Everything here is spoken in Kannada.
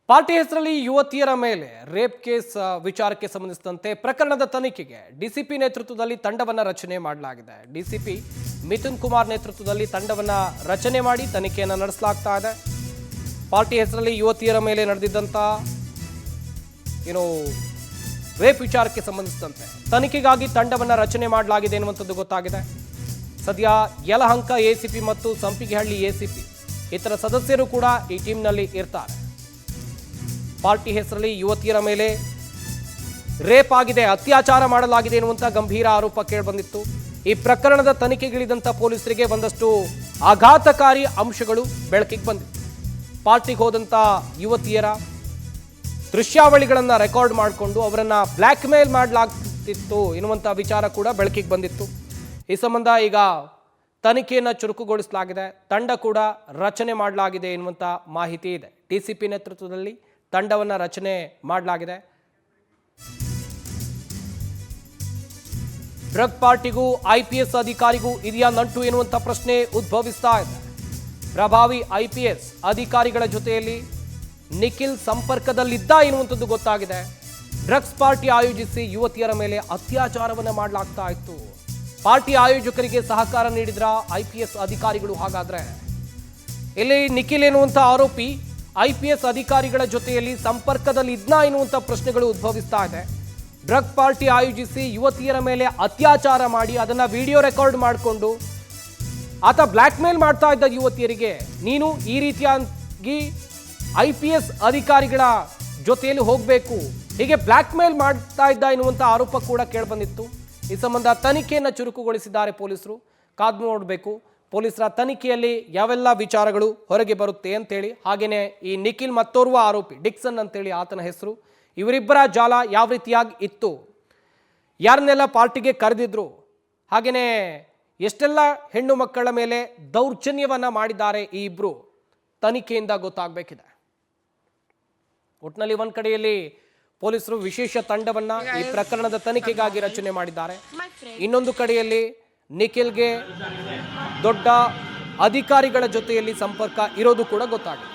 ಪಾರ್ಟಿ ಹೆಸರಲ್ಲಿ ಯುವತಿಯರ ಮೇಲೆ ರೇಪ್ ಕೇಸ್ ವಿಚಾರಕ್ಕೆ ಸಂಬಂಧಿಸಿದಂತೆ ಪ್ರಕರಣದ ತನಿಖೆಗೆ ಡಿಸಿಪಿ ನೇತೃತ್ವದಲ್ಲಿ ತಂಡವನ್ನು ರಚನೆ ಮಾಡಲಾಗಿದೆ. ಡಿಸಿಪಿ ಮಿಥುನ್ ಕುಮಾರ್ ನೇತೃತ್ವದಲ್ಲಿ ತಂಡವನ್ನು ರಚನೆ ಮಾಡಿ ತನಿಖೆಯನ್ನು ನಡೆಸಲಾಗ್ತಾ ಇದೆ. ಪಾರ್ಟಿ ಹೆಸರಲ್ಲಿ ಯುವತಿಯರ ಮೇಲೆ ನಡೆದಿದ್ದಂಥ ರೇಪ್ ವಿಚಾರಕ್ಕೆ ಸಂಬಂಧಿಸಿದಂತೆ ತನಿಖೆಗಾಗಿ ತಂಡವನ್ನು ರಚನೆ ಮಾಡಲಾಗಿದೆ ಎನ್ನುವಂಥದ್ದು ಗೊತ್ತಾಗಿದೆ. ಸದ್ಯ ಯಲಹಂಕ ಎಸಿಪಿ ಮತ್ತು ಸಂಪಿಗೆಹಳ್ಳಿ ಎಸಿಪಿ ಇತರ ಸದಸ್ಯರು ಕೂಡ ಈ ಟೀಮ್ನಲ್ಲಿ ಇರ್ತಾರೆ. ಪಾರ್ಟಿ ಹೆಸರಲ್ಲಿ ಯುವತಿಯರ ಮೇಲೆ ರೇಪ್ ಆಗಿದೆ, ಅತ್ಯಾಚಾರ ಮಾಡಲಾಗಿದೆ ಎನ್ನುವಂಥ ಗಂಭೀರ ಆರೋಪ ಕೇಳಿಬಂದಿತ್ತು. ಈ ಪ್ರಕರಣದ ತನಿಖೆಗಿಳಿದಂಥ ಪೊಲೀಸರಿಗೆ ಒಂದಷ್ಟು ಆಘಾತಕಾರಿ ಅಂಶಗಳು ಬೆಳಕಿಗೆ ಬಂದಿತ್ತು. ಪಾರ್ಟಿಗೆ ಹೋದಂಥ ಯುವತಿಯರ ದೃಶ್ಯಾವಳಿಗಳನ್ನು ರೆಕಾರ್ಡ್ ಮಾಡಿಕೊಂಡು ಅವರನ್ನು ಬ್ಲ್ಯಾಕ್ ಮೇಲ್ ಮಾಡಲಾಗ್ತಿತ್ತು ಎನ್ನುವಂಥ ವಿಚಾರ ಕೂಡ ಬೆಳಕಿಗೆ ಬಂದಿತ್ತು. ಈ ಸಂಬಂಧ ಈಗ ತನಿಖೆಯನ್ನು ಚುರುಕುಗೊಳಿಸಲಾಗಿದೆ, ತಂಡ ಕೂಡ ರಚನೆ ಮಾಡಲಾಗಿದೆ ಎನ್ನುವಂಥ ಮಾಹಿತಿ ಇದೆ. ಡಿಸಿಪಿ ನೇತೃತ್ವದಲ್ಲಿ ತಂಡವನ್ನು ರಚನೆ ಮಾಡಲಾಗಿದೆ. ಡ್ರಗ್ ಪಾರ್ಟಿಗೂ IPS ಅಧಿಕಾರಿಗೂ ಇದೆಯಾ ನಂಟು ಎನ್ನುವಂಥ ಪ್ರಶ್ನೆ ಉದ್ಭವಿಸ್ತಾ ಇದೆ. ಪ್ರಭಾವಿ IPS ಅಧಿಕಾರಿಗಳ ಜೊತೆಯಲ್ಲಿ ನಿಖಿಲ್ ಸಂಪರ್ಕದಲ್ಲಿದ್ದ ಎನ್ನುವಂಥದ್ದು ಗೊತ್ತಾಗಿದೆ. ಡ್ರಗ್ಸ್ ಪಾರ್ಟಿ ಆಯೋಜಿಸಿ ಯುವತಿಯರ ಮೇಲೆ ಅತ್ಯಾಚಾರವನ್ನು ಮಾಡಲಾಗ್ತಾ ಇತ್ತು. ಪಾರ್ಟಿ ಆಯೋಜಕರಿಗೆ ಸಹಕಾರ ನೀಡಿದ್ರ IPS ಅಧಿಕಾರಿಗಳು? ಹಾಗಾದ್ರೆ ಇಲ್ಲಿ ನಿಖಿಲ್ ಎನ್ನುವಂಥ ಆರೋಪಿ IPS ಅಧಿಕಾರಿಗಳ ಜೊತೆಯಲ್ಲಿ ಸಂಪರ್ಕದಲ್ಲಿ ಇದ್ನಾ ಎನ್ನುವಂಥ ಪ್ರಶ್ನೆಗಳು ಉದ್ಭವಿಸ್ತಾ ಇದೆ. ಡ್ರಗ್ ಪಾರ್ಟಿ ಆಯೋಜಿಸಿ ಯುವತಿಯರ ಮೇಲೆ ಅತ್ಯಾಚಾರ ಮಾಡಿ ಅದನ್ನ ವಿಡಿಯೋ ರೆಕಾರ್ಡ್ ಮಾಡಿಕೊಂಡು ಆತ ಬ್ಲ್ಯಾಕ್ ಮೇಲ್ ಮಾಡ್ತಾ ಇದ್ದ ಯುವತಿಯರಿಗೆ, ನೀನು ಈ ರೀತಿಯಾಗಿ IPS ಅಧಿಕಾರಿಗಳ ಜೊತೆಯಲ್ಲಿ ಹೋಗಬೇಕು, ಹೀಗೆ ಬ್ಲ್ಯಾಕ್ ಮೇಲ್ ಮಾಡ್ತಾ ಇದ್ದ ಎನ್ನುವಂಥ ಆರೋಪ ಕೂಡ ಕೇಳಿಬಂದಿತ್ತು. ಈ ಸಂಬಂಧ ತನಿಖೆಯನ್ನು ಚುರುಕುಗೊಳಿಸಿದ್ದಾರೆ ಪೊಲೀಸರು. ಕಾದು ನೋಡಬೇಕು ಪೊಲೀಸರ ತನಿಖೆಯಲ್ಲಿ ಯಾವೆಲ್ಲ ವಿಚಾರಗಳು ಹೊರಗೆ ಬರುತ್ತೆ ಅಂತೇಳಿ. ಹಾಗೆಯೇ ಈ ನಿಖಿಲ್ ಮತ್ತೋರ್ವ ಆರೋಪಿ ಡಿಕ್ಸನ್ ಅಂತೇಳಿ ಆತನ ಹೆಸರು, ಇವರಿಬ್ಬರ ಜಾಲ ಯಾವ ರೀತಿಯಾಗಿ ಇತ್ತು, ಯಾರನ್ನೆಲ್ಲ ಪಾರ್ಟಿಗೆ ಕರೆದಿದ್ರು, ಹಾಗೆಯೇ ಎಷ್ಟೆಲ್ಲ ಹೆಣ್ಣು ಮಕ್ಕಳ ಮೇಲೆ ದೌರ್ಜನ್ಯವನ್ನು ಮಾಡಿದ್ದಾರೆ ಈ ಇಬ್ಬರು, ತನಿಖೆಯಿಂದ ಗೊತ್ತಾಗಬೇಕಿದೆ. ಒಟ್ಟಿನಲ್ಲಿ ಒಂದು ಕಡೆಯಲ್ಲಿ ಪೊಲೀಸರು ವಿಶೇಷ ತಂಡವನ್ನ ಈ ಪ್ರಕರಣದ ತನಿಖೆಗಾಗಿ ರಚನೆ ಮಾಡಿದ್ದಾರೆ. ಇನ್ನೊಂದು ಕಡೆಯಲ್ಲಿ ನಿಖಿಲ್ಗೆ ದೊಡ್ಡ ಅಧಿಕಾರಿಗಳ ಜೊತೆಯಲ್ಲಿ ಸಂಪರ್ಕ ಇರೋದು ಕೂಡ ಗೊತ್ತಾಗಿದೆ.